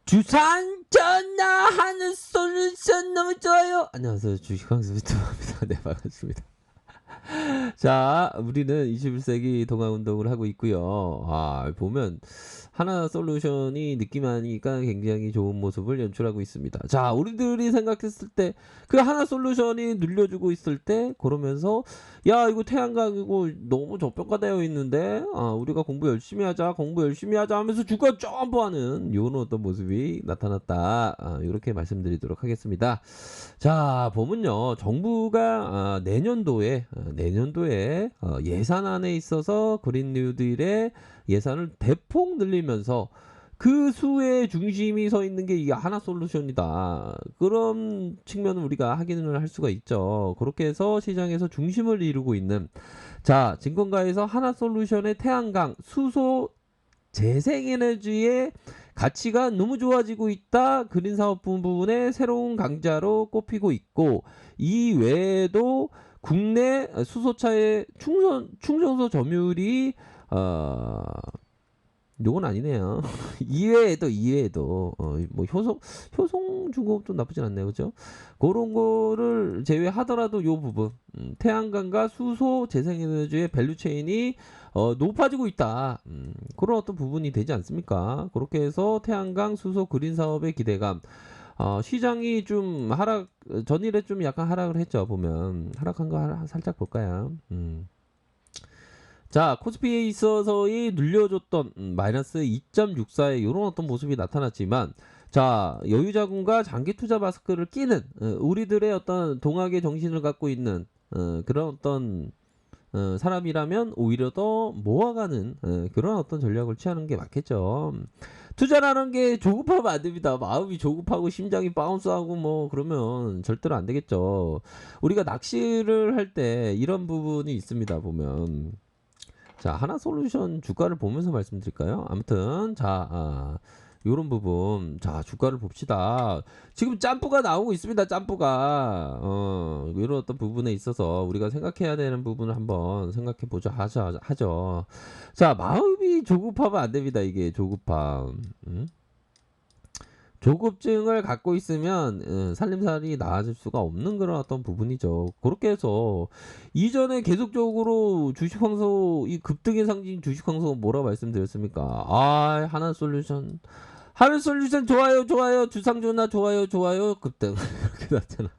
주산 전화하는 솔루션 너무 좋아요. 안녕하세요. 주식왕수 유튜브입니다. 네, 반갑습니다. 자, 우리는 21세기 동아운동을 하고 있고요. 보면 하나 솔루션이 느낌하니까 굉장히 좋은 모습을 연출하고 있습니다. 자, 우리들이 생각했을 때 그 하나 솔루션이 늘려주고 있을 때 그러면서 야, 이거 태양광이고 너무 저평가되어 있는데 우리가 공부 열심히 하자 하면서 주가 점프하는 이런 어떤 모습이 나타났다. 이렇게 말씀드리도록 하겠습니다. 자, 보면요. 정부가 내년도에 예산안에 있어서 그린 뉴딜의 예산을 대폭 늘리면서 그 수의 중심이 서 있는 게 이게 하나 솔루션이다. 그런 측면은 우리가 확인을 할 수가 있죠. 그렇게 해서 시장에서 중심을 이루고 있는 자, 증권가에서 하나 솔루션의 태양광, 수소, 재생에너지의 가치가 너무 좋아지고 있다. 그린 사업 부분의 새로운 강자로 꼽히고 있고 이 외에도 국내 수소차의 충전소 점유율이 요건 아니네요. 이외에도 뭐 효성 중공업도 나쁘진 않네요, 그죠? 그런 거를 제외하더라도 요 부분 태양광과 수소 재생에너지의 밸류체인이 높아지고 있다. 그런 어떤 부분이 되지 않습니까? 그렇게 해서 태양광, 수소, 그린 사업의 기대감. 시장이 좀 전일에 좀 약간 하락을 했죠. 보면 하락한 거 살짝 볼까요? 자, 코스피에 있어서의 늘려줬던 마이너스 2.64의 이런 어떤 모습이 나타났지만 자, 여유자금과 장기투자 마스크를 끼는 우리들의 어떤 동학의 정신을 갖고 있는 그런 어떤 사람이라면 오히려 더 모아가는 그런 어떤 전략을 취하는 게 맞겠죠. 투자라는 게 조급하면 안 됩니다. 마음이 조급하고 심장이 바운스하고 뭐 그러면 절대로 안 되겠죠. 우리가 낚시를 할 때 이런 부분이 있습니다. 보면 자, 하나 솔루션 주가를 보면서 말씀드릴까요? 아무튼 자, 요런 부분 자, 주가를 봅시다. 지금 짬뿌가 나오고 있습니다. 짬뿌가 이런 어떤 부분에 있어서 우리가 생각해야 되는 부분을 한번 생각해 보자 하죠. 자, 마음이 조급하면 안 됩니다. 이게 조급함. 조급증을 갖고 있으면 살림살이 나아질 수가 없는 그런 어떤 부분이죠. 그렇게 해서 이전에 계속적으로 주식황소 이 급등의 상징 주식황소 뭐라 말씀드렸습니까? 하나 솔루션 좋아요 주상조나 좋아요 급등 이렇게 났잖아.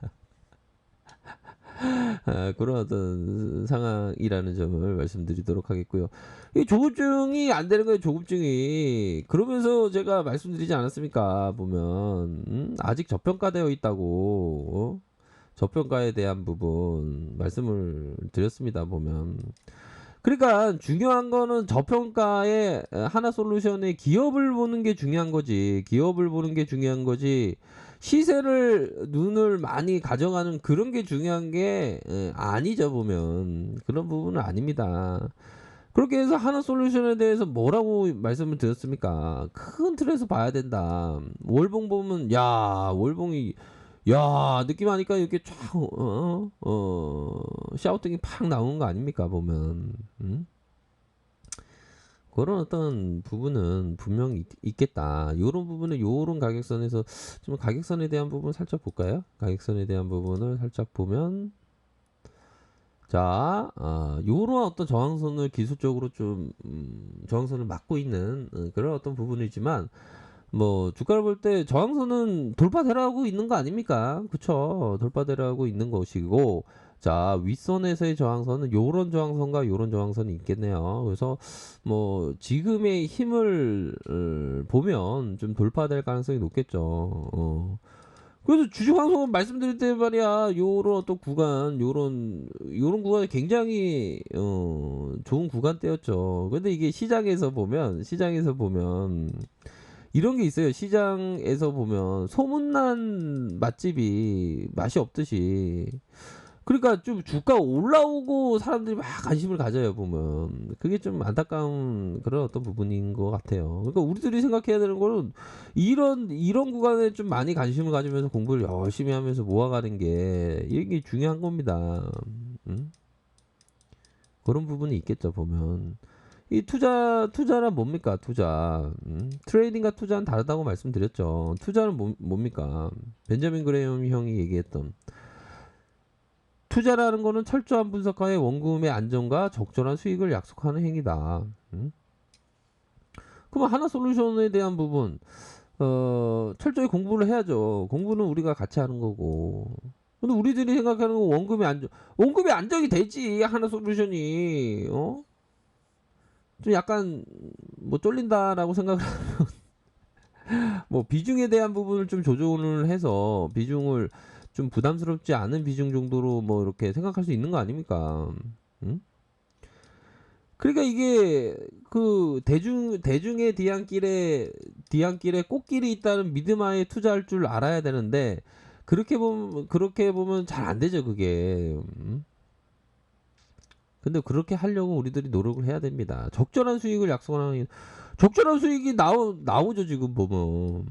그런 어떤 상황이라는 점을 말씀드리도록 하겠고요. 이 조급증이 안 되는 거예요. 조급증이. 그러면서 제가 말씀드리지 않았습니까? 보면 아직 저평가되어 있다고 저평가에 대한 부분 말씀을 드렸습니다. 보면 그러니까 중요한 거는 저평가에 하나 솔루션의 기업을 보는 게 중요한 거지. 기업을 보는 게 중요한 거지. 시세를 눈을 많이 가져가는 그런 게 중요한 게 아니죠. 보면 그런 부분은 아닙니다. 그렇게 해서 하나 솔루션에 대해서 뭐라고 말씀을 드렸습니까? 큰 틀에서 봐야 된다. 월봉 보면 월봉이 느낌하니까 이렇게 쫙 샤우팅이 팍 나오는 거 아닙니까? 보면 그런 어떤 부분은 분명히 있겠다. 요런 부분은 요런 가격선에서 좀 가격선에 대한 부분 살짝 볼까요? 가격선에 대한 부분을 살짝 보면 자, 요런 어떤 저항선을 기술적으로 좀 저항선을 막고 있는 그런 어떤 부분이지만 뭐 주가를 볼 때 저항선은 돌파되라고 있는 거 아닙니까? 그쵸? 돌파되라고 있는 것이고 자, 윗선에서의 저항선은 요런 저항선과 요런 저항선이 있겠네요. 그래서 뭐 지금의 힘을 보면 좀 돌파될 가능성이 높겠죠. 그래서 주식 방송 말씀드릴 때 말이야 요런 어떤 구간 요런 구간이 굉장히 좋은 구간대였죠. 근데 이게 시장에서 보면 이런 게 있어요. 시장에서 보면 소문난 맛집이 맛이 없듯이. 그러니까 좀 주가 올라오고 사람들이 막 관심을 가져요, 보면. 그게 좀 안타까운 그런 어떤 부분인 것 같아요. 그러니까 우리들이 생각해야 되는 거는 이런 구간에 좀 많이 관심을 가지면서 공부를 열심히 하면서 모아가는 게 이게 중요한 겁니다. 그런 부분이 있겠죠, 보면. 이 투자란 뭡니까? 투자. 트레이딩과 투자는 다르다고 말씀드렸죠. 투자는 뭡니까? 벤자민 그레이엄 형이 얘기했던 투자라는 거는 철저한 분석하에 원금의 안정과 적절한 수익을 약속하는 행위다. 그럼 하나솔루션에 대한 부분 철저히 공부를 해야죠. 공부는 우리가 같이 하는 거고. 근데 우리들이 생각하는 건 원금이 안정이 되지. 하나솔루션이 좀 약간 뭐 쫄린다라고 생각을 뭐 비중에 대한 부분을 좀 조정을 해서 비중을 좀 부담스럽지 않은 비중 정도로 뭐 이렇게 생각할 수 있는 거 아닙니까? 응? 그러니까 이게 그 대중의 뒤안길에 꽃길이 있다는 믿음하에 투자할 줄 알아야 되는데 그렇게 보면 잘 안 되죠, 그게. 근데 그렇게 하려고 우리들이 노력을 해야 됩니다. 적절한 수익이 나오죠, 지금 보면.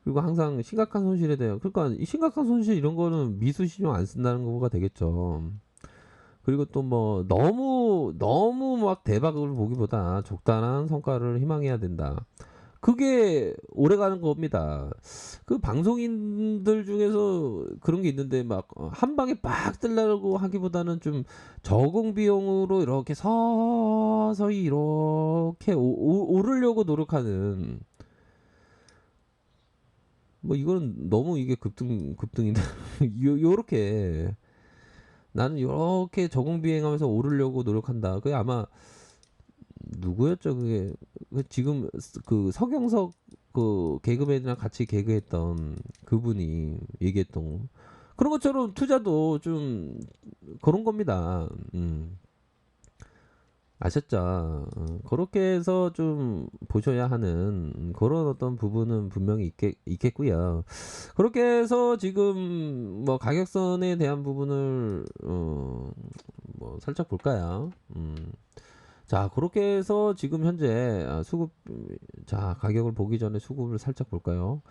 그리고 항상 심각한 손실에 대한, 그러니까 이 심각한 손실 이런 거는 미수 신용 안 쓴다는 거가 되겠죠. 그리고 또 뭐 너무 막 대박을 보기보다 적당한 성과를 희망해야 된다. 그게 오래 가는 겁니다. 그 방송인들 중에서 그런 게 있는데 막 한 방에 빡 뜨려고 하기보다는 좀 적응 비용으로 이렇게 서서히 이렇게 오르려고 노력하는, 뭐 이건 너무 이게 급등인데 요렇게 나는 요렇게 적응 비행하면서 오르려고 노력한다. 그게 아마 누구였죠? 그게 지금 그 서경석 그 개그맨이랑 같이 개그했던 그분이 얘기했던 그런 것처럼 투자도 좀 그런 겁니다. 아셨죠? 그렇게 해서 좀 보셔야 하는 그런 어떤 부분은 분명히 있겠고요. 그렇게 해서 지금 뭐 가격선에 대한 부분을 뭐 살짝 볼까요? 자, 그렇게 해서 지금 현재 자, 가격을 보기 전에 수급을 살짝 볼까요?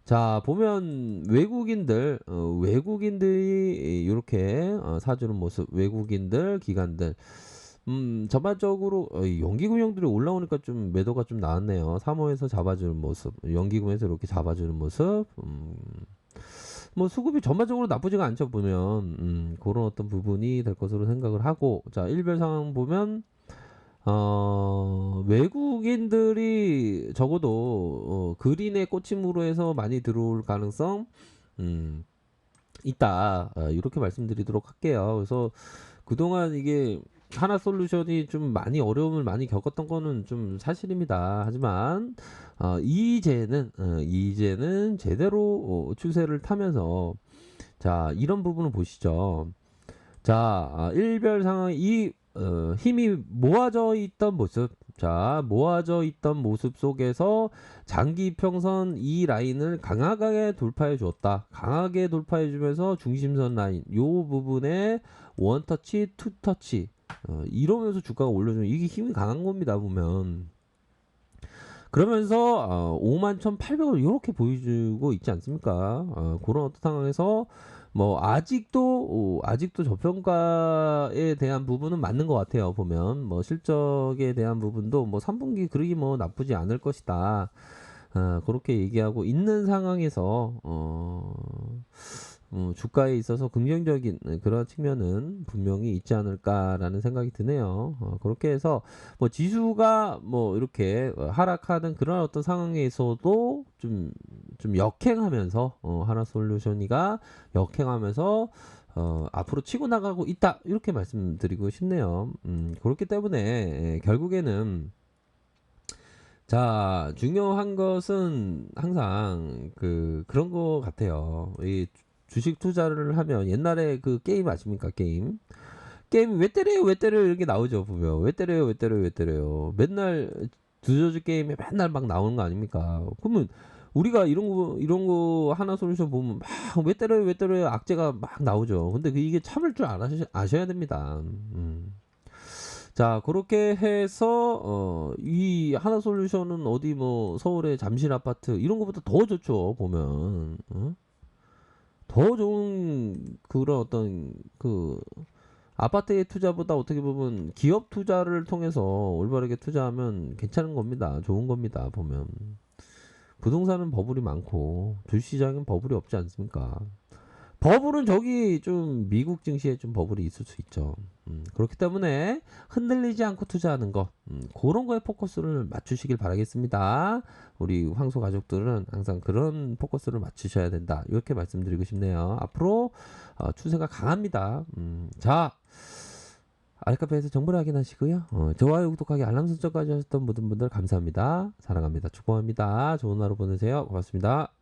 자, 보면 외국인들이 이렇게 사주는 모습, 외국인들, 기관들. 전반적으로 연기금형들이 올라오니까 좀 매도가 좀 나왔네요. 3호에서 잡아주는 모습, 연기금에서 이렇게 잡아주는 모습. 뭐 수급이 전반적으로 나쁘지가 않죠, 보면. 그런 어떤 부분이 될 것으로 생각을 하고, 자, 일별 상황 보면 외국인들이 적어도 그린의 꽂힘으로 해서 많이 들어올 가능성 있다. 이렇게 말씀드리도록 할게요. 그래서 그동안 이게 하나솔루션이 좀 많이 어려움을 많이 겪었던 거는 좀 사실입니다. 하지만 이제는 제대로 추세를 타면서, 자, 이런 부분을 보시죠. 자, 일별 상황 힘이 모아져 있던 모습. 자, 모아져 있던 모습 속에서 장기 평선 이 라인을 강하게 돌파해 주었다. 강하게 돌파해 주면서 중심선 라인 요 부분에 원터치, 투터치 이러면서 주가가 올려주는, 이게 힘이 강한 겁니다, 보면. 그러면서 51,800원 이렇게 보여주고 있지 않습니까? 그런 어떤 상황에서 뭐 아직도 저평가에 대한 부분은 맞는 것 같아요. 보면 뭐 실적에 대한 부분도 뭐 3분기 그러기 뭐 나쁘지 않을 것이다. 그렇게 얘기하고 있는 상황에서 주가에 있어서 긍정적인 그런 측면은 분명히 있지 않을까라는 생각이 드네요. 그렇게 해서 뭐 지수가 뭐 이렇게 하락하는 그런 어떤 상황에서도 좀 역행하면서 하나솔루션이가 역행하면서 앞으로 치고 나가고 있다, 이렇게 말씀드리고 싶네요. 그렇기 때문에 결국에는, 자, 중요한 것은 항상 그런 거 같아요. 이 주식 투자를 하면 옛날에 그 게임 아십니까? 게임 왜 때려요, 왜 때려요, 이렇게 나오죠. 보면 왜 때려요, 왜 때려요, 왜 때려요. 맨날 두저지 게임에 맨날 막 나오는 거 아닙니까? 그러면 우리가 이런 거 하나 솔루션 보면 막 왜 때려요, 왜 때려요, 악재가 막 나오죠. 근데 이게 참을 줄 아셔야 됩니다. 자, 그렇게 해서 이 하나솔루션은 어디 뭐 서울의 잠실 아파트 이런 것보다 더 좋죠, 보면. 더 좋은 그런 어떤 그 아파트의 투자보다 어떻게 보면 기업 투자를 통해서 올바르게 투자하면 괜찮은 겁니다. 좋은 겁니다. 보면 부동산은 버블이 많고 주식시장은 버블이 없지 않습니까? 버블은 저기 좀 미국 증시에 좀 버블이 있을 수 있죠. 그렇기 때문에 흔들리지 않고 투자하는 거, 그런 거에 포커스를 맞추시길 바라겠습니다. 우리 황소 가족들은 항상 그런 포커스를 맞추셔야 된다. 이렇게 말씀드리고 싶네요. 앞으로 추세가 강합니다. 자, 아랫카페에서 정보를 확인하시고요. 좋아요, 구독하기, 알람 설정까지 하셨던 모든 분들 감사합니다. 사랑합니다. 축복합니다. 좋은 하루 보내세요. 고맙습니다.